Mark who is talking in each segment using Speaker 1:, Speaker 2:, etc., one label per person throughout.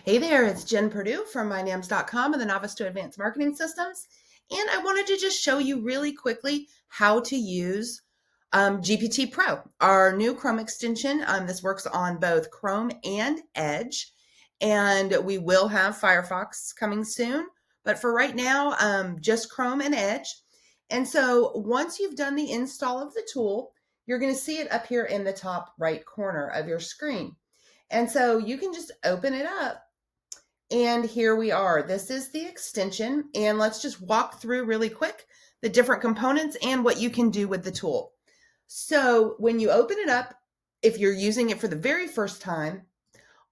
Speaker 1: Hey there, it's Jen Perdew from mynams.com and the Novice to Advanced Marketing Systems. And I wanted to just show you really quickly how to use GptPro, our new Chrome extension. This works on both Chrome and Edge, and we will have Firefox coming soon. But for right now, just Chrome and Edge. And so once you've done the install of the tool, you're going to see it up here in the top right corner of your screen. And so you can just open it up. And here we are. This is the extension. And let's just walk through really quick the different components and what you can do with the tool. So when you open it up, if you're using it for the very first time,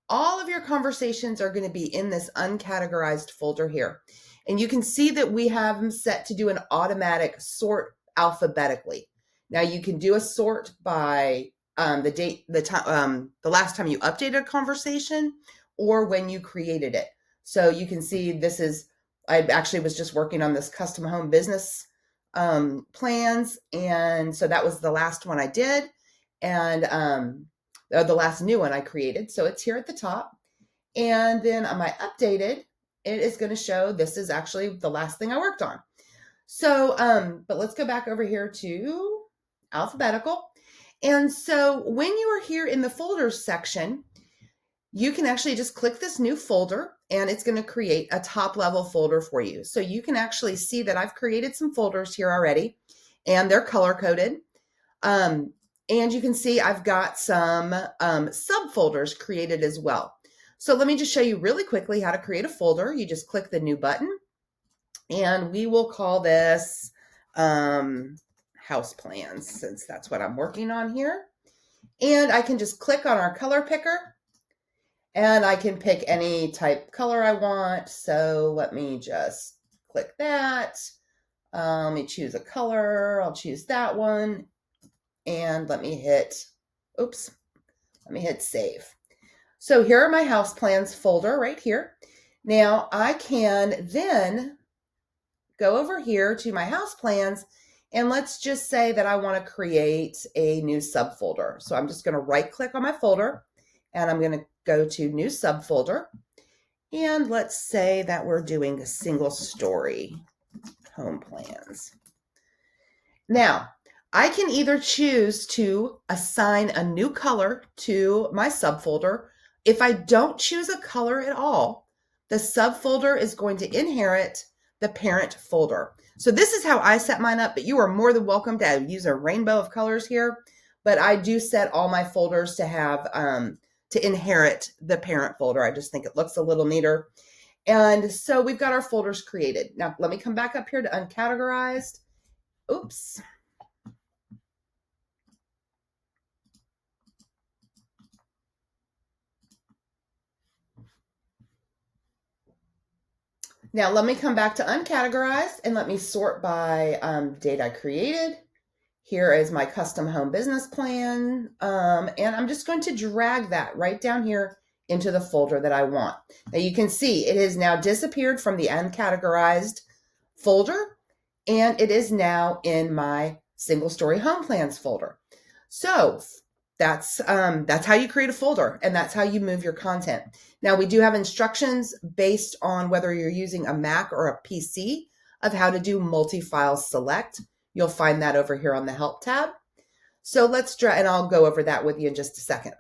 Speaker 1: all of your conversations are going to be in this uncategorized folder here. And you can see that we have them set to do an automatic sort alphabetically. Now you can do a sort by the date, the time, the last time you updated a conversation, or when you created it. So you can see this is, I actually was just working on this custom home business plans. And so that was the last one I did. And the last new one I created. So it's here at the top. And then on my updated, it is going to show this is actually the last thing I worked on. So, but let's go back over here to alphabetical. And so when you are here in the folders section, you can actually just click this new folder and it's going to create a top level folder for you. So you can actually see that I've created some folders here already and they're color coded. And you can see I've got some subfolders created as well. So let me just show you really quickly how to create a folder. You just click the new button and we will call this house plans, since that's what I'm working on here. And I can just click on our color picker and I can pick any type color I want. So let me just click that. Let me choose a color. I'll choose that one. And let me hit save. So here are my house plans folder right here. Now I can then go over here to my house plans and let's just say that I want to create a new subfolder. So I'm just going to right click on my folder and I'm going to go to new subfolder. And let's say that we're doing a single story home plans. Now, I can either choose to assign a new color to my subfolder. If I don't choose a color at all, the subfolder is going to inherit the parent folder. So this is how I set mine up, but you are more than welcome to use a rainbow of colors here. But I do set all my folders to have to inherit the parent folder. I just think it looks a little neater. And so we've got our folders created. Now let me come back up here to uncategorized. Oops. Now let me come back to uncategorized and let me sort by date I created. Here is my custom home business plan. And I'm just going to drag that right down here into the folder that I want. Now you can see it has now disappeared from the uncategorized folder and it is now in my single story home plans folder. So that's how you create a folder and that's how you move your content. Now we do have instructions based on whether you're using a Mac or a PC of how to do multi-file select. You'll find that over here on the help tab. So let's drag, and I'll go over that with you in just a second.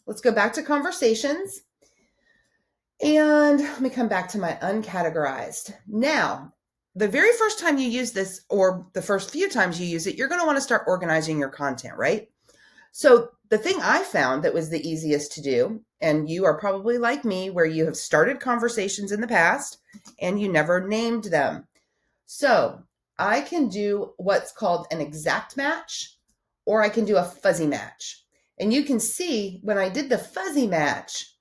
Speaker 1: Let's go back to conversations and let me come back to my uncategorized. Now, the very first time you use this, or the first few times you use it, you're going to want to start organizing your content, right? So the thing I found that was the easiest to do, and you are probably like me where you have started conversations in the past and you never named them. So I can do what's called an exact match, or I can do a fuzzy match. And you can see when I did the fuzzy match,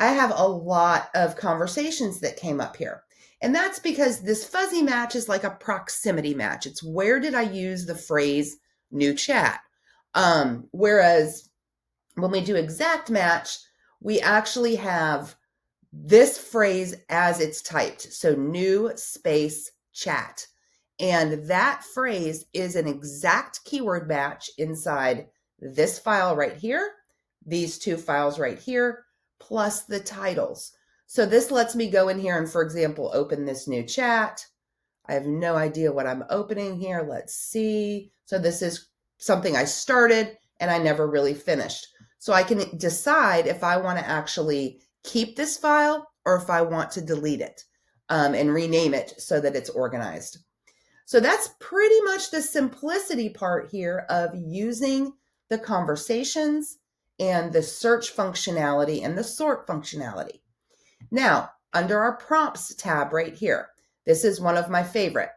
Speaker 1: I have a lot of conversations that came up here. And that's because this fuzzy match is like a proximity match. It's where did I use the phrase new chat? Whereas when we do exact match, we actually have this phrase as it's typed. So new space chat. And that phrase is an exact keyword match inside this file right here, these two files right here, plus the titles. So this lets me go in here and, for example, open this new chat. I have no idea what I'm opening here. Let's see. So this is something I started and I never really finished. So I can decide if I want to actually keep this file or if I want to delete it and rename it so that it's organized. So that's pretty much the simplicity part here of using the conversations and the search functionality and the sort functionality. Now, under our prompts tab right here, this is one of my favorite.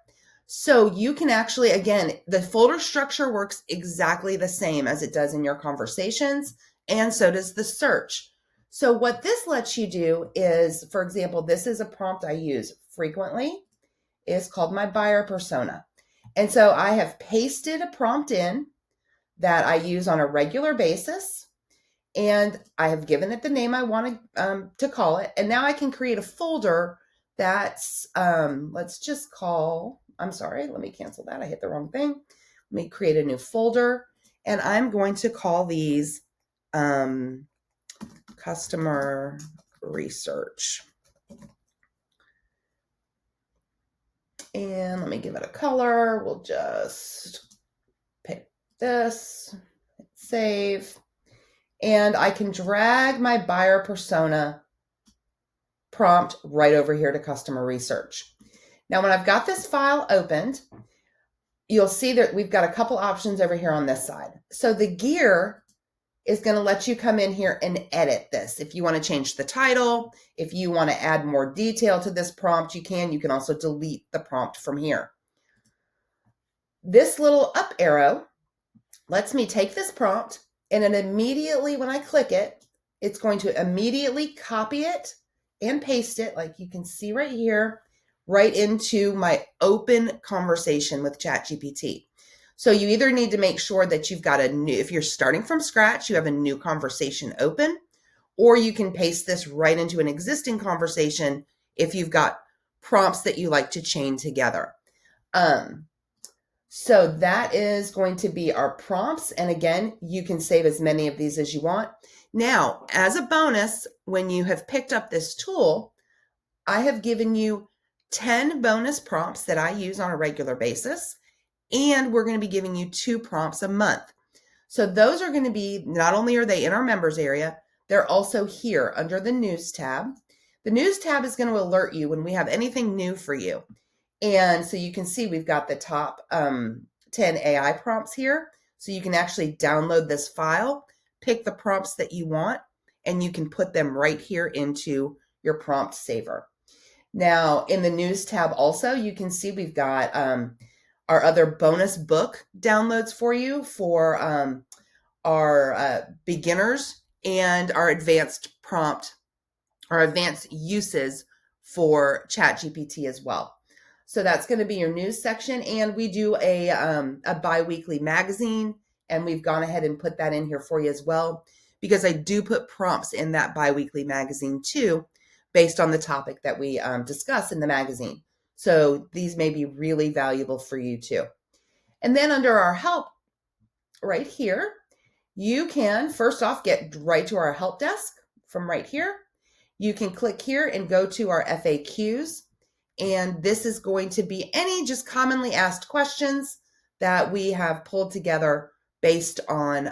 Speaker 1: So you can actually, again, the folder structure works exactly the same as it does in your conversations, and so does the search. So what this lets you do is, for example, this is a prompt I use frequently. It's called my buyer persona. And so I have pasted a prompt in that I use on a regular basis, and I have given it the name I want to call it. And now I can create a folder that's, let's just call, I'm sorry, let me cancel that. I hit the wrong thing. Let me create a new folder, and I'm going to call these customer research. And let me give it a color. We'll just pick this, save, and I can drag my buyer persona prompt right over here to customer research. Now, when I've got this file opened, you'll see that we've got a couple options over here on this side. So the gear is going to let you come in here and edit this. If you want to change the title, if you want to add more detail to this prompt, you can. You can also delete the prompt from here. This little up arrow lets me take this prompt, and then immediately when I click it, it's going to immediately copy it and paste it, like you can see right here, right into my open conversation with ChatGPT. So you either need to make sure that you've got a new, if you're starting from scratch, you have a new conversation open, or you can paste this right into an existing conversation if you've got prompts that you like to chain together. So that is going to be our prompts. And again, you can save as many of these as you want. Now, as a bonus, when you have picked up this tool, I have given you 10 bonus prompts that I use on a regular basis. And we're going to be giving you 2 prompts a month. So those are going to be, not only are they in our members area, they're also here under the news tab. The news tab is going to alert you when we have anything new for you. And so you can see we've got the top 10 AI prompts here. So you can actually download this file, pick the prompts that you want, and you can put them right here into your prompt saver. Now, in the news tab also, you can see we've got our other bonus book downloads for you for our beginners and our advanced prompt, our advanced uses for ChatGPT as well. So that's going to be your news section. And we do a bi-weekly magazine, and we've gone ahead and put that in here for you as well, because I do put prompts in that bi-weekly magazine too, based on the topic that we discuss in the magazine. So these may be really valuable for you too. And then under our help right here, you can first off get right to our help desk from right here. You can click here and go to our FAQs. And this is going to be any just commonly asked questions that we have pulled together based on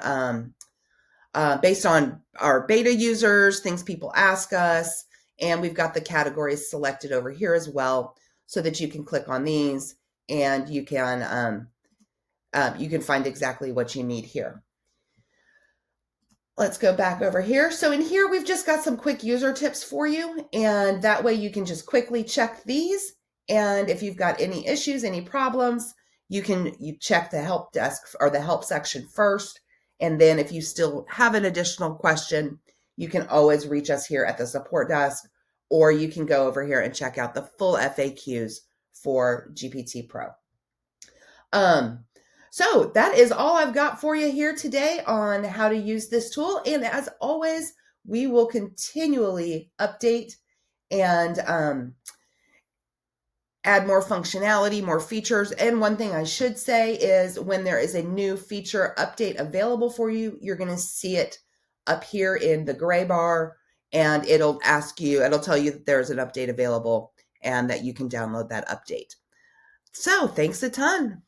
Speaker 1: our beta users, things people ask us. And we've got the categories selected over here as well, so that you can click on these and you can find exactly what you need here. Let's go back over here. So in here, we've just got some quick user tips for you. And that way you can just quickly check these. And if you've got any issues, any problems, you check the help desk or the help section first. And then if you still have an additional question, you can always reach us here at the support desk, or you can go over here and check out the full FAQs for GptPro. So that is all I've got for you here today on how to use this tool. And as always, we will continually update and add more functionality, more features. And one thing I should say is when there is a new feature update available for you, you're going to see it up here in the gray bar. and it'll tell you that there's an update available and that you can download that update. So thanks a ton.